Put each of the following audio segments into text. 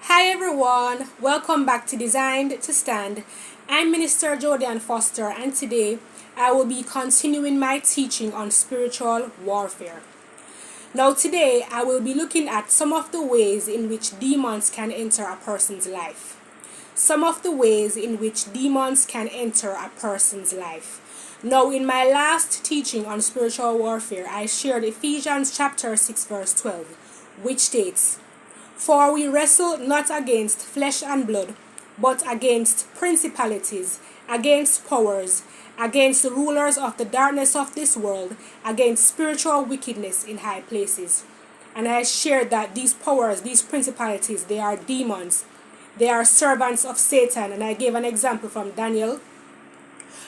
Hi everyone, welcome back to Designed to Stand. I'm Minister Jodian Foster, and today I will be continuing my teaching on spiritual warfare. Now today I will be looking at some of the ways in which demons can enter a person's life. Some of the ways in which demons can enter a person's life. Now in my last teaching on spiritual warfare, I shared Ephesians chapter 6 verse 12, which states, "For we wrestle not against flesh and blood, but against principalities, against powers, against the rulers of the darkness of this world, against spiritual wickedness in high places." And I shared that these powers, these principalities, they are demons. They are servants of Satan. And I gave an example from Daniel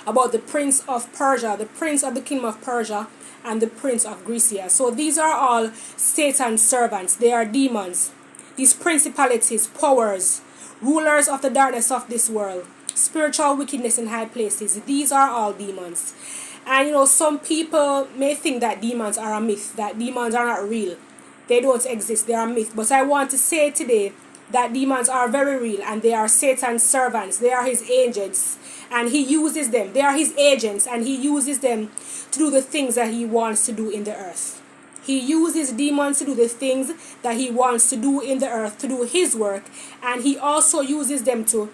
about the prince of Persia, the prince of the kingdom of Persia, and the prince of Grecia. So these are all Satan's servants. They are demons. These principalities, powers, rulers of the darkness of this world, spiritual wickedness in high places, these are all demons. And some people may think that demons are a myth, that demons are not real. They don't exist, they are a myth. But I want to say today that demons are very real, and they are Satan's servants. They are his agents, and he uses them. They are his agents, and he uses them to do the things that he wants to do in the earth. He uses demons to do the things that he wants to do in the earth, to do his work, and he also uses them to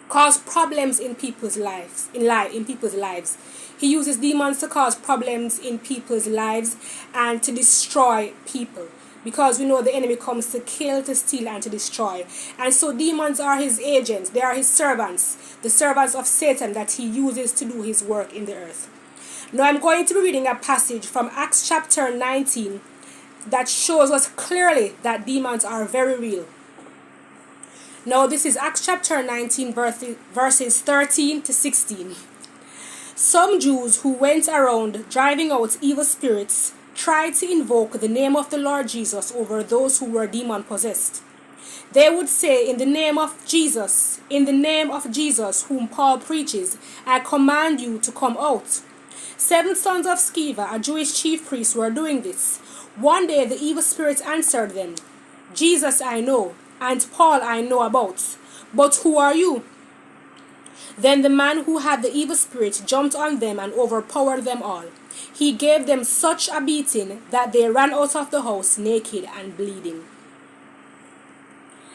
cause problems in people's lives, in people's lives. He uses demons to cause problems in people's lives and to destroy people. Because we know the enemy comes to kill, to steal, and to destroy. And so demons are his agents. They are his servants. The servants of Satan that he uses to do his work in the earth. Now I'm going to be reading a passage from Acts chapter 19 that shows us clearly that demons are very real. Now this is Acts chapter 19 verses 13 to 16. "Some Jews who went around driving out evil spirits tried to invoke the name of the Lord Jesus over those who were demon possessed. They would say, 'In the name of Jesus, whom Paul preaches, I command you to come out.' 7 sons of Sceva, a Jewish chief priest, were doing this. One day the evil spirits answered them, 'Jesus I know, and Paul I know about, but who are you?' Then the man who had the evil spirit jumped on them and overpowered them all. He gave them such a beating that they ran out of the house naked and bleeding."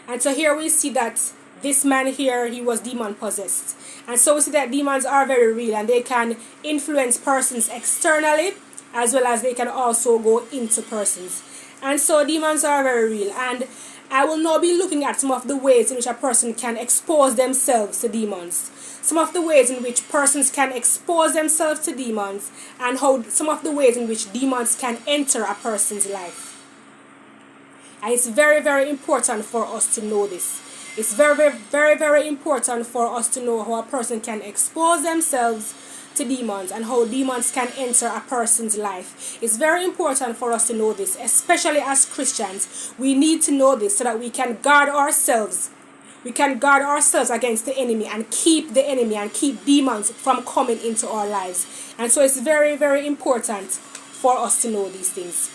And so here we see that this man here, he was demon possessed. And so we see that demons are very real, and they can influence persons externally as well as they can also go into persons. And so demons are very real. And I will now be looking at some of the ways in which a person can expose themselves to demons. Some of the ways in which persons can expose themselves to demons, and how some of the ways in which demons can enter a person's life. And it's very, very important for us to know this. It's very, very, very, very important for us to know how a person can expose themselves to demons and how demons can enter a person's life. It's very important for us to know this, especially as Christians. We need to know this so that we can guard ourselves. We can guard ourselves against the enemy and keep the enemy and keep demons from coming into our lives. And so it's very, very important for us to know these things.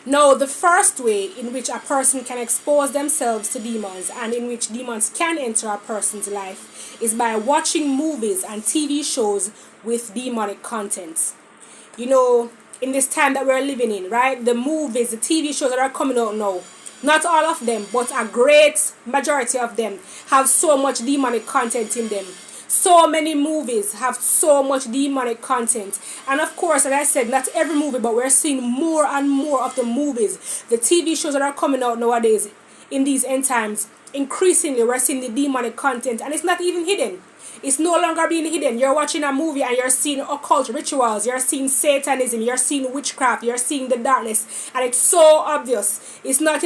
Now, the first way in which a person can expose themselves to demons and in which demons can enter a person's life is by watching movies and TV shows with demonic content. In this time that we're living in, right? The movies, the TV shows that are coming out now, not all of them, but a great majority of them have so much demonic content in them. So many movies have so much demonic content. And of course, as I said, not every movie, but we're seeing more and more of the movies, the TV shows that are coming out nowadays in these end times. Increasingly, we're seeing the demonic content, and it's not even hidden. It's no longer being hidden. You're watching a movie and you're seeing occult rituals, you're seeing Satanism, you're seeing witchcraft, you're seeing the darkness, and it's so obvious. It's not,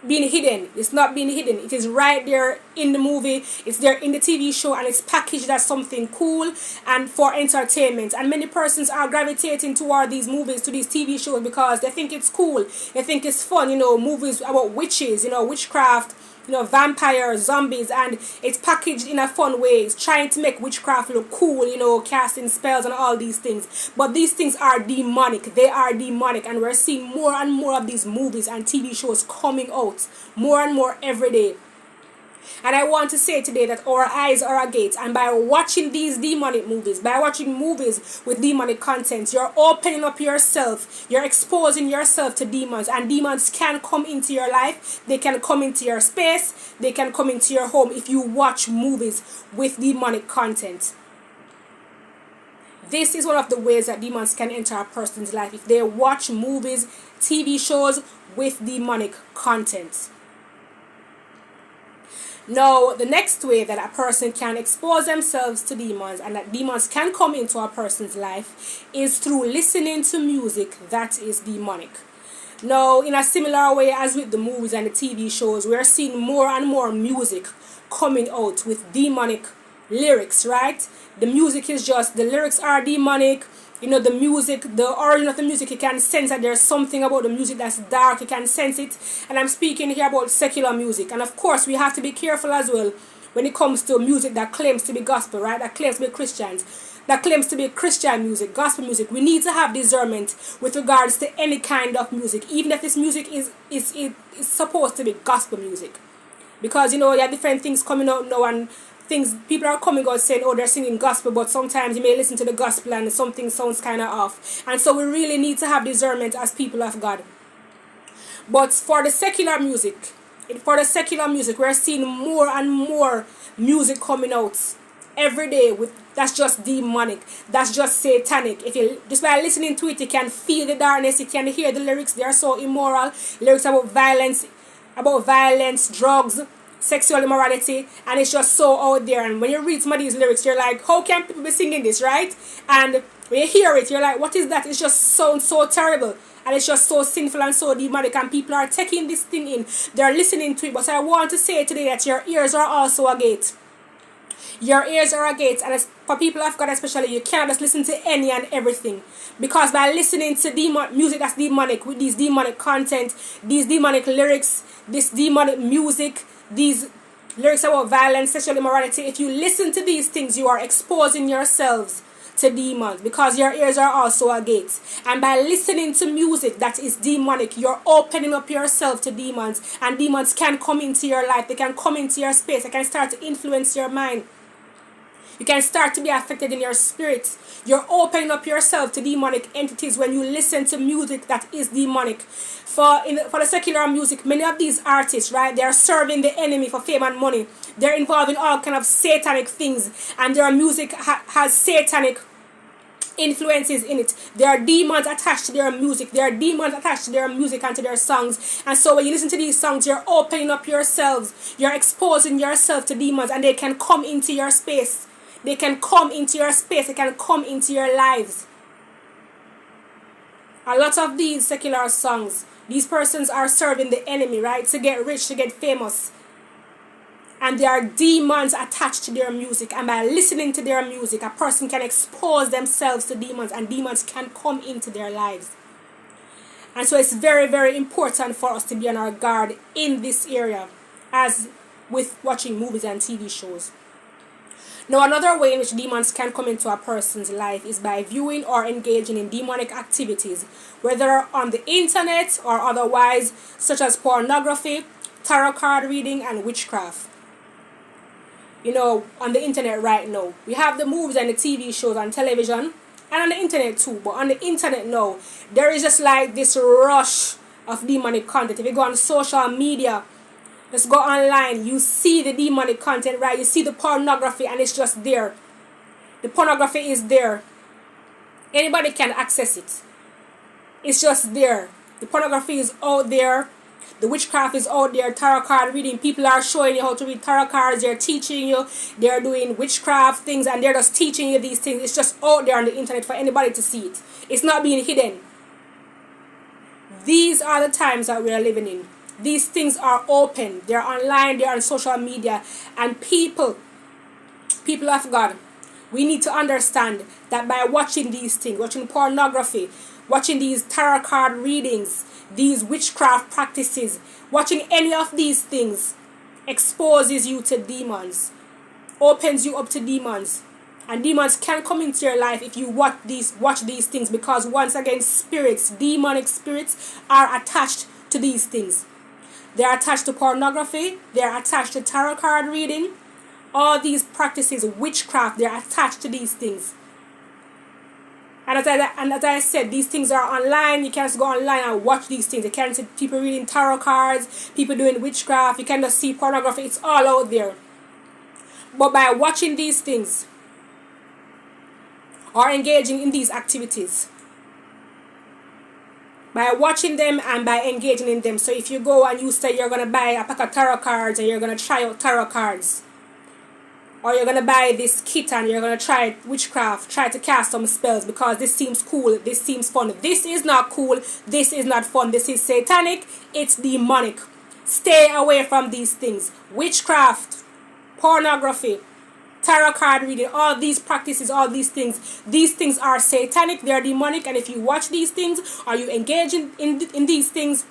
being hidden. It's not being hidden. It is right there in the movie. It's there in the TV show, and it's packaged as something cool and for entertainment. And many persons are gravitating toward these movies, to these TV shows, because they think it's cool. They think it's fun. Movies about witches, witchcraft, vampires, zombies, and it's packaged in a fun way. It's trying to make witchcraft look cool, casting spells and all these things. But these things are demonic. They are demonic, and we're seeing more and more of these movies and TV shows coming out out more and more every day. And I want to say today that our eyes are a gate, and by watching these demonic movies, by watching movies with demonic content, you're opening up yourself, you're exposing yourself to demons, and demons can come into your life, they can come into your space, they can come into your home if you watch movies with demonic content. This is one of the ways that demons can enter a person's life, if they watch movies, TV shows with demonic content. Now, the next way that a person can expose themselves to demons and that demons can come into a person's life is through listening to music that is demonic. Now, in a similar way as with the movies and the TV shows, we are seeing more and more music coming out with demonic lyrics, right? The music is just, the lyrics are demonic. You know, the music, the origin of the music, you can sense that there's something about the music that's dark, you can sense it. And I'm speaking here about secular music. And of course, we have to be careful as well when it comes to music that claims to be gospel, right? That claims to be Christians, that claims to be Christian music, gospel music. We need to have discernment with regards to any kind of music, even if this music is supposed to be gospel music. Because, you know, you have different things coming out now, and things, people are coming out saying, oh, they're singing gospel, but sometimes you may listen to the gospel and something sounds kind of off. And so we really need to have discernment as people of God. But for the secular music, we're seeing more and more music coming out every day that's just demonic, that's just satanic. If you just by listening to it, you can feel the darkness, you can hear the lyrics. They are so immoral, lyrics about violence, drugs, sexual immorality, and it's just so out there. And when you read some of these lyrics, you're like, how can people be singing this, right? And when you hear it, you're like, what is that? It just sounds so terrible, and it's just so sinful and so demonic, and people are taking this thing in, they're listening to it. But I want to say today that your ears are also a gate. Your ears are a gate, and for people of God especially, you can't just listen to any and everything, because by listening to music that's demonic, with these demonic content, these demonic lyrics, this demonic music, these lyrics about violence, sexual immorality, if you listen to these things, you are exposing yourselves to demons, because your ears are also a gate. And by listening to music that is demonic, you're opening up yourself to demons, and demons can come into your life, they can come into your space, they can start to influence your mind. You can start to be affected in your spirit. You're opening up yourself to demonic entities when you listen to music that is demonic. For the secular music, many of these artists, right, they are serving the enemy for fame and money. They're involved in all kind of satanic things, and their music has satanic influences in it. There are demons attached to their music. There are demons attached to their music and to their songs. And so when you listen to these songs, you're opening up yourselves. You're exposing yourself to demons, and they can come into your space. They can come into your space. They can come into your lives. A lot of these secular songs, these persons are serving the enemy, right? To get rich, to get famous. And there are demons attached to their music. And by listening to their music, a person can expose themselves to demons, and demons can come into their lives. And so it's very, very important for us to be on our guard in this area, as with watching movies and TV shows. Now, another way in which demons can come into a person's life is by viewing or engaging in demonic activities, whether on the internet or otherwise, such as pornography, tarot card reading, and witchcraft. You know, on the internet right now, we have the movies and the TV shows on television, and on the internet too. But on the internet now, there is just like this rush of demonic content. If you go on social media, just go online, you see the demonic content, right? You see the pornography, and it's just there. The pornography is there. Anybody can access it. It's just there. The pornography is out there. The witchcraft is out there. Tarot card reading. People are showing you how to read tarot cards. They're teaching you. They're doing witchcraft things, and they're just teaching you these things. It's just out there on the internet for anybody to see it. It's not being hidden. These are the times that we are living in. These things are open. They're online. They're on social media. And people of God, we need to understand that by watching these things, watching pornography, watching these tarot card readings, these witchcraft practices, watching any of these things exposes you to demons, opens you up to demons. And demons can come into your life if you watch these things, because once again, spirits, demonic spirits are attached to these things. They are attached to pornography. They are attached to tarot card reading. All these practices, witchcraft, they are attached to these things. And as I said, these things are online. You can just go online and watch these things. You can see people reading tarot cards, people doing witchcraft. You can just see pornography. It's all out there. But by watching these things or engaging in these activities, by watching them and by engaging in them. So if you go and you say you're going to buy a pack of tarot cards and you're going to try out tarot cards, or you're going to buy this kit and you're going to try witchcraft, try to cast some spells because this seems cool, this seems fun. This is not cool, this is not fun, this is satanic, it's demonic. Stay away from these things. Witchcraft, pornography, tarot card reading, all these practices, all these things are satanic, they are demonic, and if you watch these things or you engage in these things,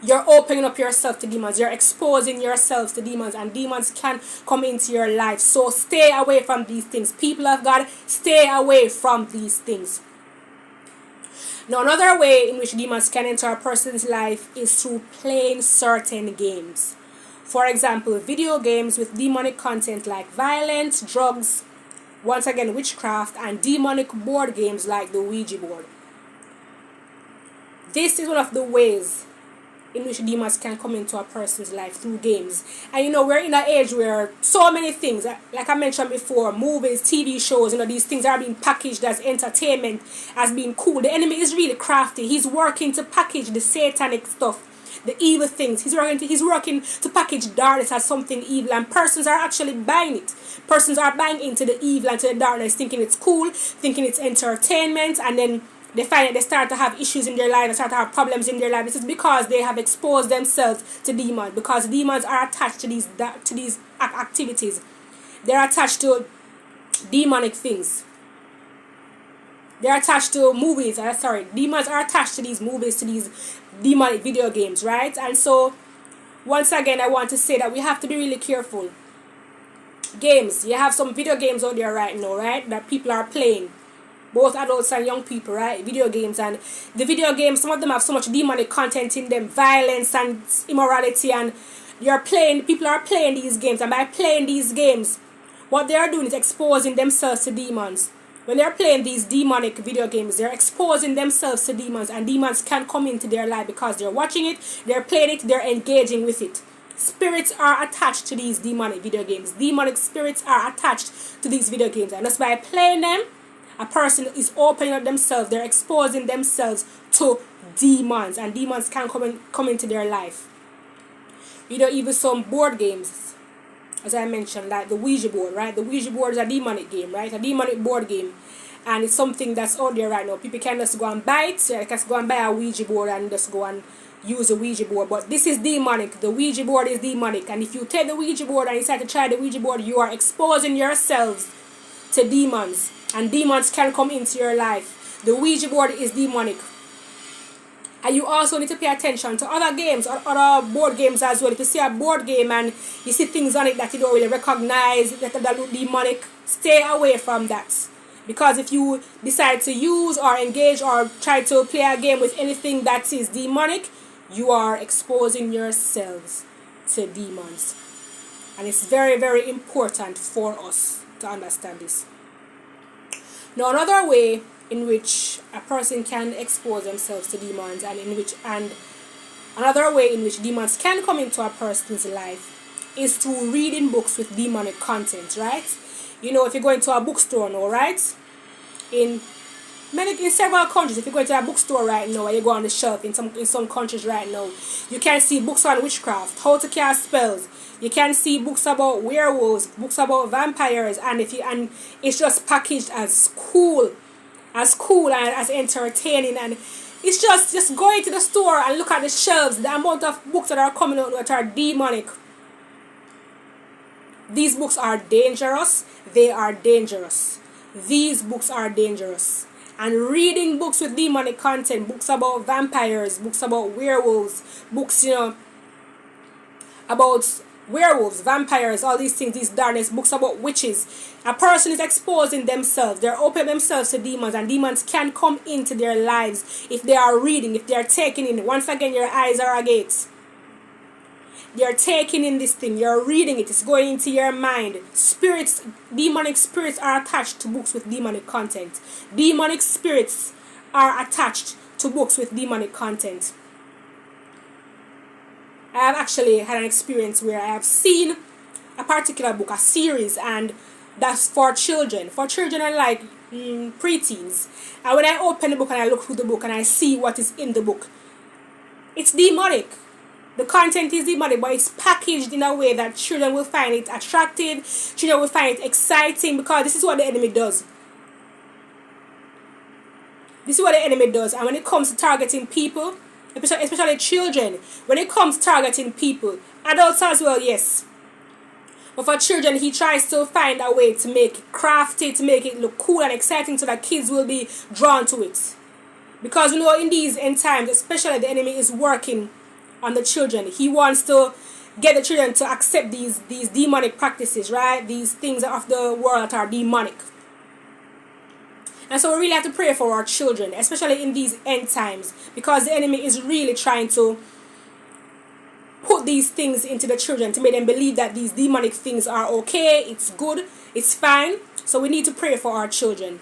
you're opening up yourself to demons. You're exposing yourselves to demons, and demons can come into your life. So stay away from these things. People of God, stay away from these things. Now, another way in which demons can enter a person's life is through playing certain games. For example, video games with demonic content like violence, drugs, once again witchcraft, and demonic board games like the Ouija board. This is one of the ways in which demons can come into a person's life, through games. And you know, we're in an age where so many things, like I mentioned before, movies, TV shows, you know, these things are being packaged as entertainment, as being cool. The enemy is really crafty. He's working to package the satanic stuff, the evil things. He's working to package darkness as something evil, and persons are actually buying it. Persons are buying into the evil and to the darkness, thinking it's cool, thinking it's entertainment, and then they find that they start to have issues in their life, they start to have problems in their life. This is because they have exposed themselves to demons, because demons are attached to these activities. They're attached to demonic things. They're attached to movies. Demons are attached to these movies, to these demonic video games, right? And so, once again, I want to say that we have to be really careful. Games. You have some video games out there right now, right, that people are playing. Both adults and young people, right? Video games. And the video games, some of them have so much demonic content in them, violence and immorality, and people are playing these games, and by playing these games, what they are doing is exposing themselves to demons. When they're playing these demonic video games, they're exposing themselves to demons, and demons can come into their life because they're watching it, they're playing it, they're engaging with it. Spirits are attached to these demonic video games. Demonic spirits are attached to these video games, and just by playing them, a person is opening up themselves, they're exposing themselves to demons, and demons can come into their life. You know, even some board games, as I mentioned, like the Ouija board, right? The Ouija board is a demonic game, right? A demonic board game, and it's something that's out there right now. People can just go and buy it, so they can just go and buy a Ouija board and just go and use a Ouija board. But this is demonic. The Ouija board is demonic, and if you take the Ouija board and you decide to try the Ouija board, you are exposing yourselves to demons, and demons can come into your life. The Ouija board is demonic. And you also need to pay attention to other games or other board games as well. If you see a board game and you see things on it that you don't really recognize that look demonic, stay away from that. Because if you decide to use or engage or try to play a game with anything that is demonic, you are exposing yourselves to demons. And it's very, very important for us to understand this. Now, another way in which a person can expose themselves to demons, and another way in which demons can come into a person's life, is through reading books with demonic content, right? You know, if you go into a bookstore now, right? In several countries, if you go into a bookstore right now, or you go on the shelf in some countries right now, you can see books on witchcraft, how to cast spells. You can see books about werewolves, books about vampires, and it's just packaged as cool and as entertaining. And it's just going to the store and look at the shelves, the amount of books that are coming out that are demonic. These books are dangerous. They are dangerous. These books are dangerous. And reading books with demonic content, books about vampires, books about werewolves, books, about werewolves, vampires, all these things, these darkness, books about witches. A person is exposing themselves. They're opening themselves to demons, and demons can come into their lives if they are reading, if they are taking in. Once again, your eyes are a gate. You're taking in this thing, you're reading it, it's going into your mind. Spirits, demonic spirits are attached to books with demonic content. Demonic spirits are attached to books with demonic content. I have actually had an experience where I have seen a particular book, a series, and that's for children. For children are like preteens. And when I open the book and I look through the book and I see what is in the book, it's demonic. The content is demonic, but it's packaged in a way that children will find it attractive, children will find it exciting, because this is what the enemy does. This is what the enemy does. And when it comes to targeting people, especially children, when it comes to targeting people, adults as well, yes. But for children, he tries to find a way to make it crafty, to make it look cool and exciting so that kids will be drawn to it. Because we know in these end times, especially the enemy is working on the children. He wants to get the children to accept these demonic practices, right? These things of the world that are demonic. And so we really have to pray for our children, especially in these end times, because the enemy is really trying to put these things into the children to make them believe that these demonic things are okay, it's good, it's fine. So we need to pray for our children.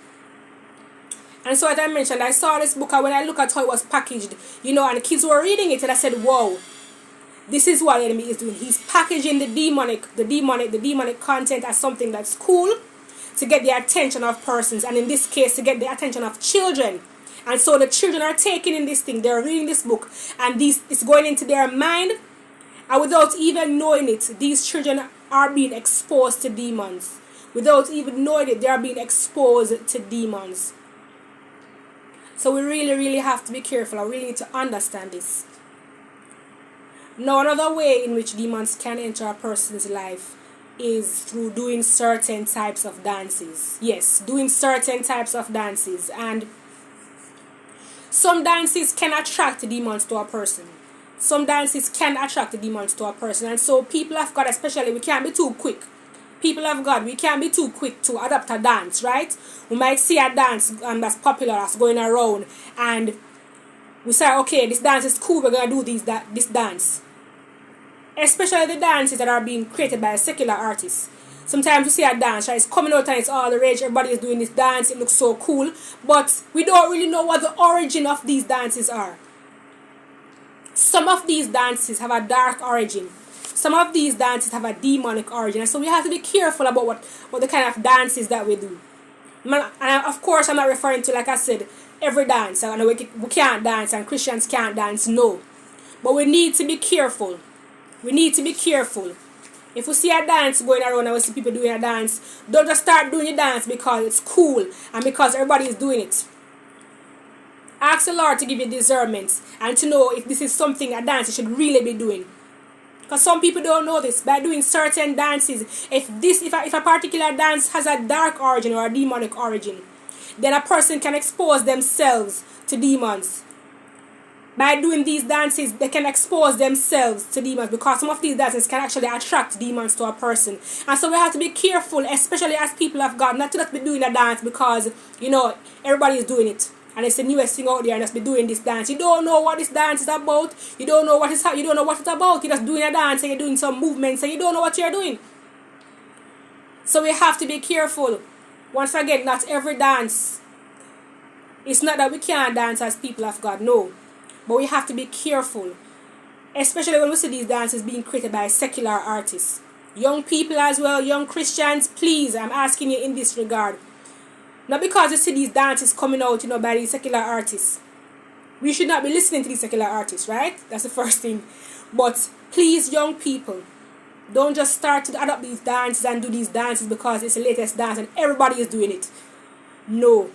And so as I mentioned, I saw this book, and when I look at how it was packaged, and the kids were reading it, and I said, whoa, this is what the enemy is doing. He's packaging the demonic content as something that's cool, to get the attention of persons, and in this case to get the attention of children. And so the children are taking in this thing, they're reading this book, and it's going into their mind, and without even knowing it, these children are being exposed to demons. Without even knowing it, they are being exposed to demons. So we really, really have to be careful. I really need to understand this. Now, another way in which demons can enter a person's life is through doing certain types of dances. Yes, doing certain types of dances. And some dances can attract demons to a person. Some dances can attract the demons to a person. And so people of God, especially, we can't be too quick. People of God, we can't be too quick to adopt a dance, right? We might see a dance that's popular, that's going around, and we say, okay, this dance is cool, we're going to do this dance. Especially the dances that are being created by secular artists. Sometimes we see a dance, right? It's coming out and it's all the rage, everybody is doing this dance, it looks so cool, but we don't really know what the origin of these dances are. Some of these dances have a dark origin. Some of these dances have a demonic origin. And so we have to be careful about what the kind of dances that we do. And of course, I'm not referring to, like I said, every dance. I know we can't dance and Christians can't dance, no. But we need to be careful. We need to be careful. If we see a dance going around and we see people doing a dance, don't just start doing a dance because it's cool and because everybody is doing it. Ask the Lord to give you discernment and to know if this is something, a dance you should really be doing. Because some people don't know this. By doing certain dances, if a particular dance has a dark origin or a demonic origin, then a person can expose themselves to demons. By doing these dances, they can expose themselves to demons, because some of these dances can actually attract demons to a person. And so we have to be careful, especially as people of God, not to just be doing a dance because, everybody is doing it. And it's the newest thing out there, and just be doing this dance. You don't know what this dance is about. You don't know what it's about. You're just doing a dance and you're doing some movements and you don't know what you're doing. So we have to be careful. Once again, not every dance. It's not that we can't dance as people of God, no. But we have to be careful. Especially when we see these dances being created by secular artists. Young people as well, young Christians, please, I'm asking you in this regard. Not because you see these dances coming out, by these secular artists. We should not be listening to these secular artists, right? That's the first thing. But please, young people, don't just start to adopt these dances and do these dances because it's the latest dance and everybody is doing it. No.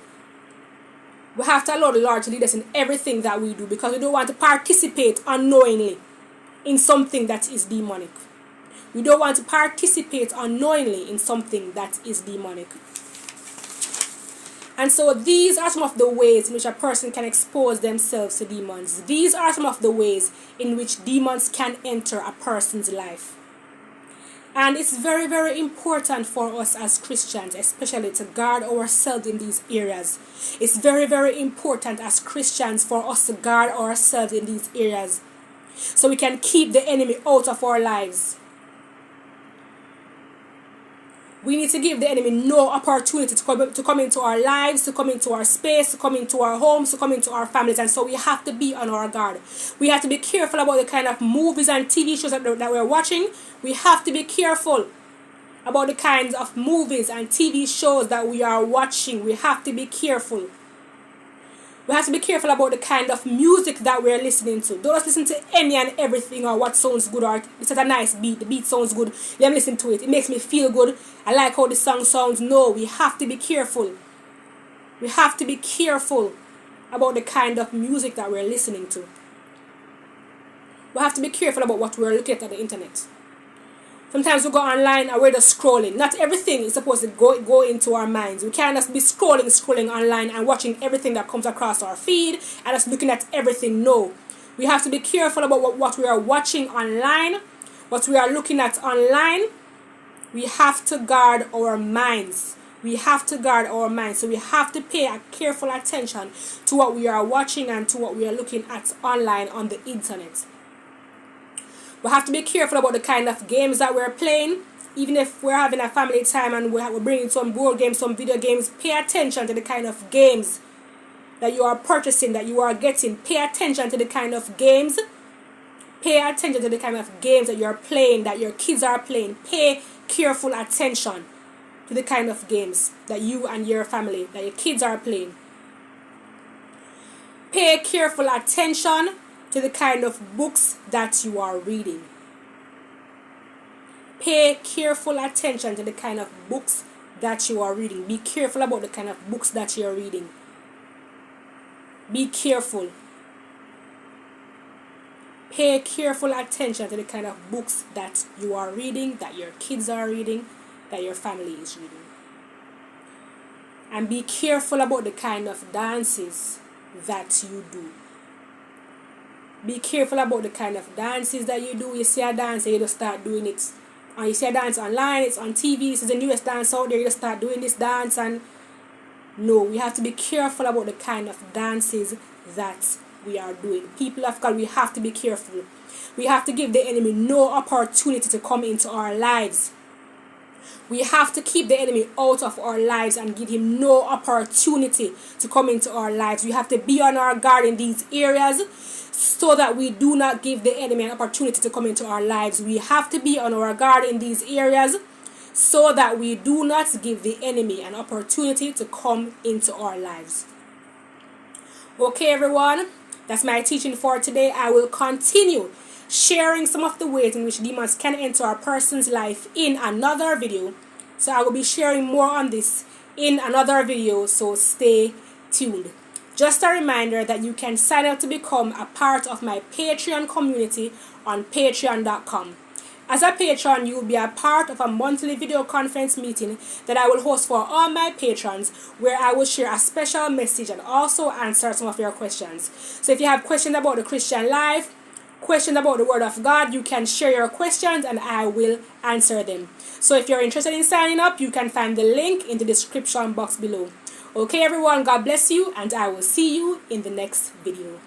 We have to allow the Lord to lead us in everything that we do, because we don't want to participate unknowingly in something that is demonic. We don't want to participate unknowingly in something that is demonic. And so these are some of the ways in which a person can expose themselves to demons. These are some of the ways in which demons can enter a person's life. And it's very, very important for us as Christians, especially to guard ourselves in these areas. It's very, very important as Christians for us to guard ourselves in these areas. so we can keep the enemy out of our lives. We need to give the enemy no opportunity to come into our lives, to come into our space, to come into our homes, to come into our families. And so we have to be on our guard. We have to be careful about the kind of movies and TV shows that we're watching. We have to be careful about the kinds of movies and TV shows that we are watching. We have to be careful. We have to be careful about the kind of music that we're listening to. Don't just listen to any and everything or what sounds good, or it's a nice beat. The beat sounds good. Let me listen to it. It makes me feel good. I like how the song sounds. No, we have to be careful. We have to be careful about the kind of music that we're listening to. We have to be careful about what we're looking at the internet. Sometimes we go online and we're just scrolling. Not everything is supposed to go into our minds. We can't just be scrolling online and watching everything that comes across our feed and just looking at everything. No. We have to be careful about what we are watching online, what we are looking at online. We have to guard our minds. We have to guard our minds. So we have to pay a careful attention to what we are watching and to what we are looking at online on the internet. We have to be careful about the kind of games that we're playing. Even if we're having a family time and we're bringing some board games, some video games, pay attention to the kind of games that you are purchasing, that you are getting. Pay attention to the kind of games. Pay attention to the kind of games that you're playing, that your kids are playing. Pay careful attention to the kind of games that you and your family, that your kids are playing. Pay careful attention to the kind of books that you are reading. Pay careful attention to the kind of books that you are reading. Be careful about the kind of books that you are reading. Be careful. Pay careful attention to the kind of books that you are reading, that your kids are reading, that your family is reading. And be careful about the kind of dances that you do. Be careful about the kind of dances that you do. You see a dance and you just start doing it. And you see a dance online, it's on TV, it's the newest dance out there, you just start doing this dance. And no, we have to be careful about the kind of dances that we are doing. People of God, we have to be careful. We have to give the enemy no opportunity to come into our lives. We have to keep the enemy out of our lives and give him no opportunity to come into our lives. We have to be on our guard in these areas so that we do not give the enemy an opportunity to come into our lives. We have to be on our guard in these areas so that we do not give the enemy an opportunity to come into our lives. Okay, everyone, that's my teaching for today. I will continue sharing some of the ways in which demons can enter a person's life in another video. So I will be sharing more on this in another video, so stay tuned. Just a reminder that you can sign up to become a part of my Patreon community on patreon.com. As a patron, you will be a part of a monthly video conference meeting that I will host for all my patrons, where I will share a special message and also answer some of your questions. So if you have questions about the Christian life, questions about the Word of God, you can share your questions and I will answer them. So if you're interested in signing up, you can find the link in the description box below. Okay, everyone, God bless you, and I will see you in the next video.